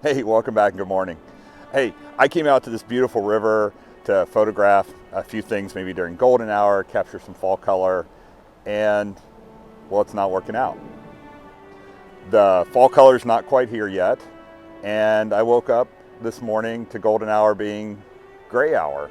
Hey, welcome back and good morning. Hey, I came out to this beautiful river to photograph a few things maybe during golden hour, capture some fall color, and well, it's not working out. The fall color's not quite here yet, and I woke up this morning to golden hour being gray hour.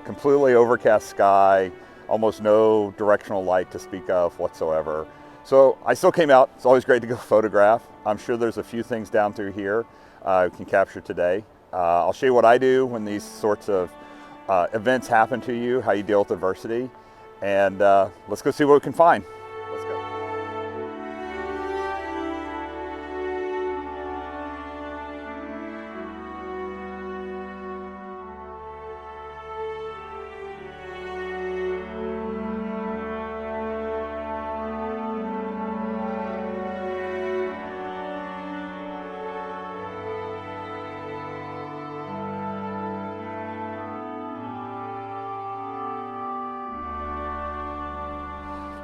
Completely overcast sky, almost no directional light to speak of whatsoever. So I still came out. It's always great to go photograph. I'm sure there's a few things down through here we can capture today. I'll show you what I do when these sorts of events happen to you, how you deal with adversity, and let's go see what we can find. Let's go.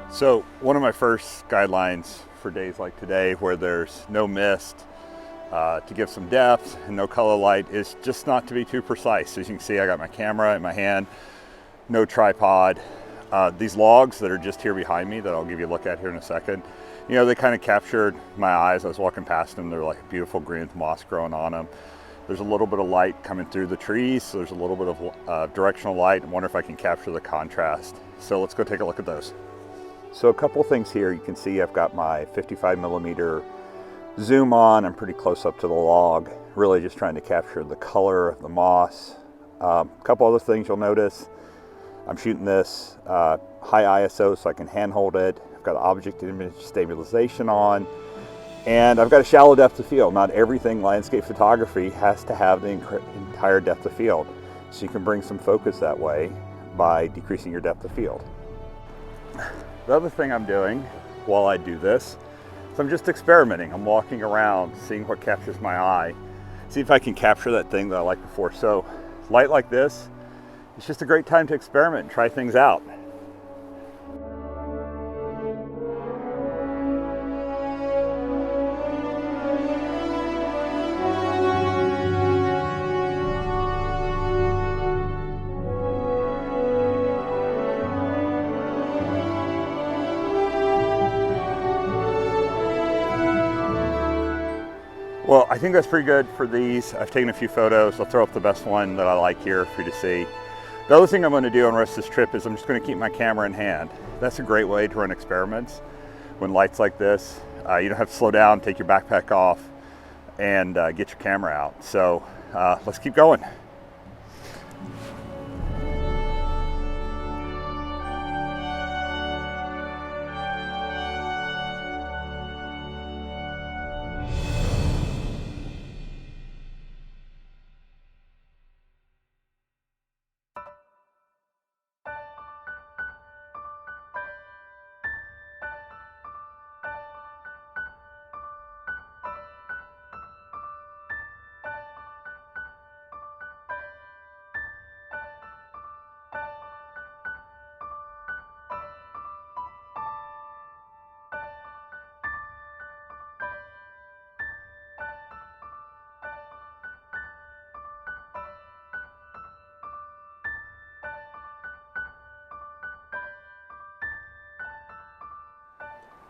So one of my first guidelines for days like today where there's no mist to give some depth and no color light is just not to be too precise. As you can see, I got my camera in my hand, no tripod. These logs that are just here behind me that I'll give you a look at here in a second, you know, they kind of captured my eyes. I was walking past them. They're like beautiful green with moss growing on them. There's a little bit of light coming through the trees, so there's a little bit of directional light. I wonder if I can capture the contrast. So let's go take a look at those. So a couple things here. You can see I've got my 55mm zoom on. I'm pretty close up to the log, really just trying to capture the color of the moss. A couple other things you'll notice. I'm shooting this high ISO so I can handhold it. I've got object image stabilization on, and I've got a shallow depth of field. Not everything landscape photography has to have the entire depth of field. So you can bring some focus that way by decreasing your depth of field. The other thing I'm doing while I do this is I'm just experimenting. I'm walking around, seeing what captures my eye, see if I can capture that thing that I liked before. So light like this, it's just a great time to experiment and try things out. Well, I think that's pretty good for these. I've taken a few photos. I'll throw up the best one that I like here for you to see. The other thing I'm going to do on the rest of this trip is I'm just going to keep my camera in hand. That's a great way to run experiments when lights like this. You don't have to slow down, take your backpack off, and get your camera out. So let's keep going.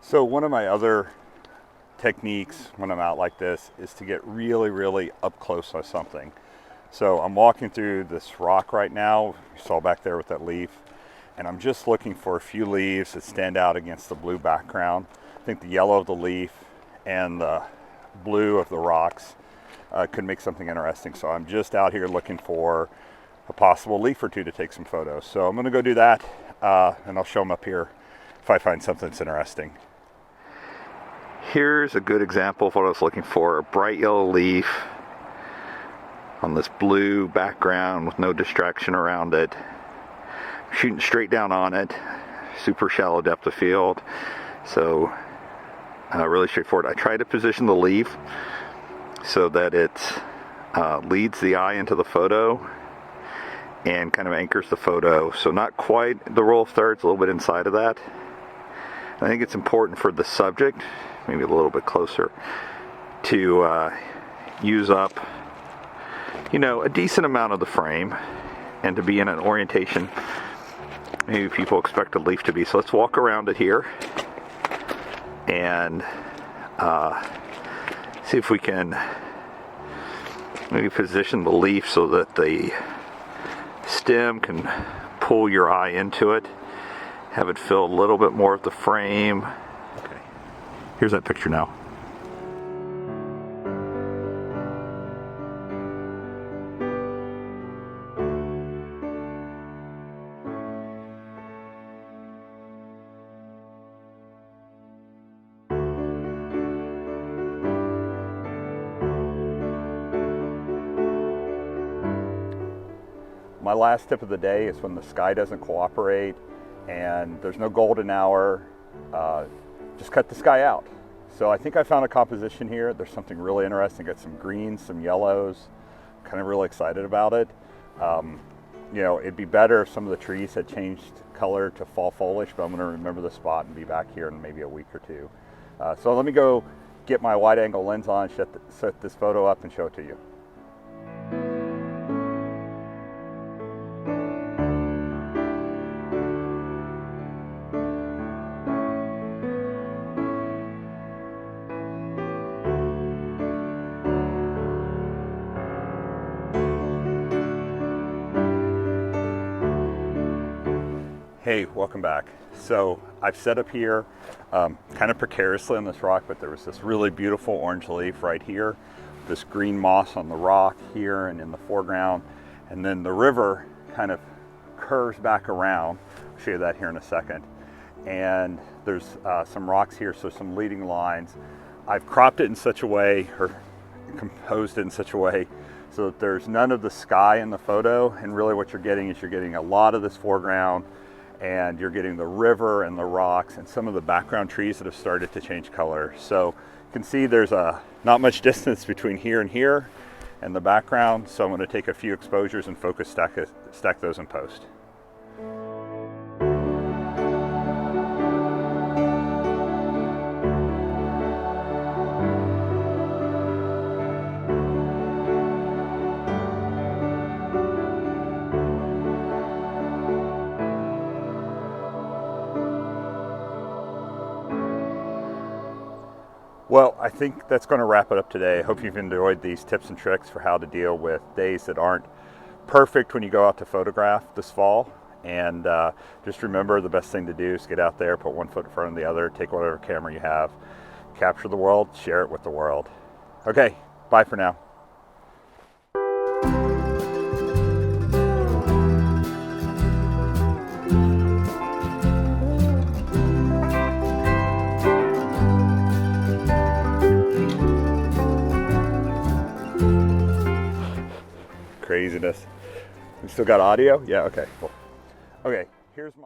So one of my other techniques when I'm out like this is to get really, really up close on something. So I'm walking through this rock right now, you saw back there with that leaf, and I'm just looking for a few leaves that stand out against the blue background. I think the yellow of the leaf and the blue of the rocks could make something interesting. So I'm just out here looking for a possible leaf or two to take some photos. So I'm gonna go do that, and I'll show them up here if I find something that's interesting. Here's a good example of what I was looking for, a bright yellow leaf on this blue background with no distraction around it. Shooting straight down on it, super shallow depth of field, so really straightforward. I try to position the leaf so that it leads the eye into the photo and kind of anchors the photo, so not quite the roll of thirds, a little bit inside of that. I think it's important for the subject, maybe a little bit closer, to use up, you know, a decent amount of the frame, and to be in an orientation maybe people expect a leaf to be. So let's walk around it here and see if we can maybe position the leaf so that the stem can pull your eye into it, have it fill a little bit more of the frame. Okay, here's that picture now. My last tip of the day is when the sky doesn't cooperate and there's no golden hour, just cut the sky out. So I think I found a composition here. There's something really interesting. Got some greens, some yellows. Kind of really excited about it. You know, it'd be better if some of the trees had changed color to fall foliage, but I'm going to remember the spot and be back here in maybe a week or two. So let me go get my wide angle lens on, set this photo up and show it to you. Hey, welcome back. So I've set up here kind of precariously on this rock, but there was this really beautiful orange leaf right here, this green moss on the rock here and in the foreground, and then the river kind of curves back around. I'll show you that here in a second. And there's some rocks here, so some leading lines. I've cropped it in such a way, or composed it in such a way, so that there's none of the sky in the photo, and really what you're getting is you're getting a lot of this foreground, and you're getting the river and the rocks and some of the background trees that have started to change color. So you can see there's not much distance between here and the background. So I'm going to take a few exposures and focus stack those in post. Well, I think that's going to wrap it up today. I hope you've enjoyed these tips and tricks for how to deal with days that aren't perfect when you go out to photograph this fall. And just remember, the best thing to do is get out there, put one foot in front of the other, take whatever camera you have, capture the world, share it with the world. Okay, bye for now. Craziness. We still got audio? Yeah, okay, cool. Okay, here's my